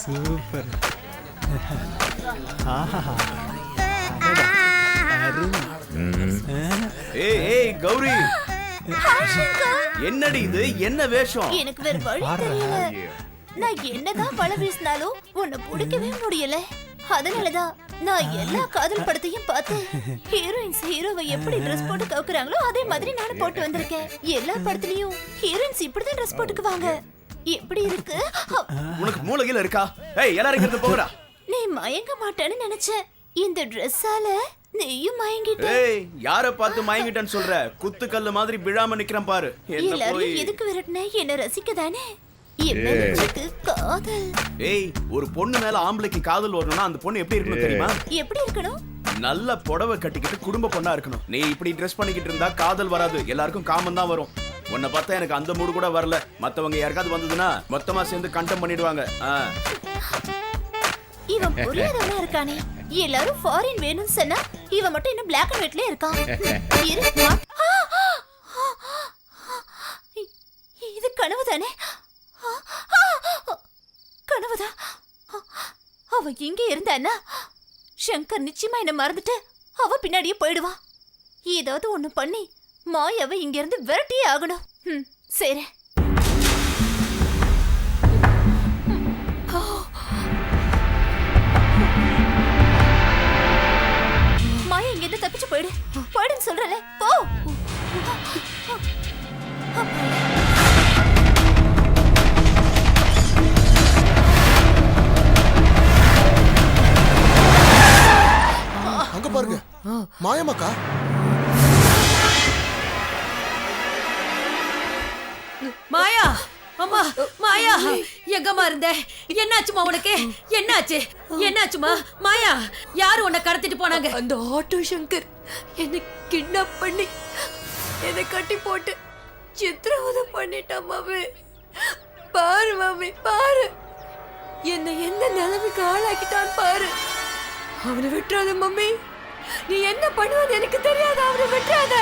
Super. ஏய் கௌரி, என்னடி இது? என்ன வேஷம்? எனக்கு வேற வழி தெரியல. நான் என்னதான் பழ வீசினாலும் உன்னை பிடிக்கவே முடியல. அதனாலதான் நான் எல்லா காதல் படத்தையும் பார்த்து ஹீரோயின்ஸ் ஹீரோவை எப்படி ட்ரெஸ் போட்டு கவுக்குறாங்களோ அதே மாதிரி நானும் போட்டு வந்திருக்கேன். எல்லா படத்துலயும் ஹீரோயின்ஸ் இப்படிதான் ட்ரெஸ் போட்டுக்குவாங்க. எப்படி இருக்கு? உனக்கு மூளையில இருக்கா? ஏய் எல்லாரும் இங்க இருந்து போங்கடா. நீ மயங்க மாட்டேன்னு நினைச்சேன். இந்த ட்ரெஸ்ஸால நீயும் மயங்கிட்ட. ஏய் யார பார்த்து மயங்கிட்டேன்னு சொல்ற? குத்து கல்லு மாதிரி விழாம நிக்கிறேன் பாரு. என்ன எல்லாரும் போய் எதுக்கு விரட்டுன? என்ன ரசிக்கதானே? என்ன உனக்கு காதல்? ஏய் ஒரு பொண்ணு மேல ஆம்பளைக்கு காதல் வரணும்னா அந்த பொண்ணு எப்படி இருக்கணும் தெரியுமா? எப்படி இருக்கணும்? நல்ல புடவை கட்டிக்கிட்டு குடும்ப பொண்ணா இருக்கணும். நீ இப்படி ட்ரெஸ் பண்ணிக்கிட்டு இருந்தா காதல் வராது, எல்லாருக்கும் காமம் தான் வரும். உன்னை பார்த்தா எனக்கு அந்த மூடு கூட வரல. மத்தவங்க யாருக்காவது வந்ததுன்னா மொத்தமா சேர்ந்து கண்டம் பண்ணிடுவாங்க. இவன் புரியாதவனா இருக்கானே. எல்லாரும் ஃபாரின் வேணும்னு சொன்னா இவன் மட்டும் இன்னும் பிளாக் அண்ட் ஒயிட்ல இருக்கான். இது கனவு தானே? கனவுதான். அவ இங்க இருந்தான்னா சங்கர் நிச்சயமா என்ன மறந்துட்டு அவ பின்னாடியே போயிடுவான். ஏதாவது ஒண்ணு பண்ணி மாயாவை இங்க இருந்து விரட்டியே ஆகணும். சரி. மாயா இங்க இருந்து தப்பிச்சு போயிடு. போயிடுன்னு சொல்றல. போ. அங்க பாருங்க மாயமாக்கா. மாயா, அம்மா மாயா, எங்கம்மா இருந்த? என்னாச்சுமா உனக்கு? என்னாச்சு? என்னாச்சுமா? மாயா, யாரு உன்னை கடத்திட்டு போனாங்க? அந்த ஆட்டோ சங்கர் என்னை கிட்னாப் பண்ணி என்னை கட்டி போட்டு சித்திரவதை பண்ணிட்டான் மாமி. பாரு மாமி, பாரு என்னை எந்த நிலைமைக்கு ஆளாக்கிட்டான் பாரு. அவனை விட்டுறாத மம்மி. நீ என்ன பண்ணுவது எனக்கு தெரியாது. அவனை விட்டுறாத.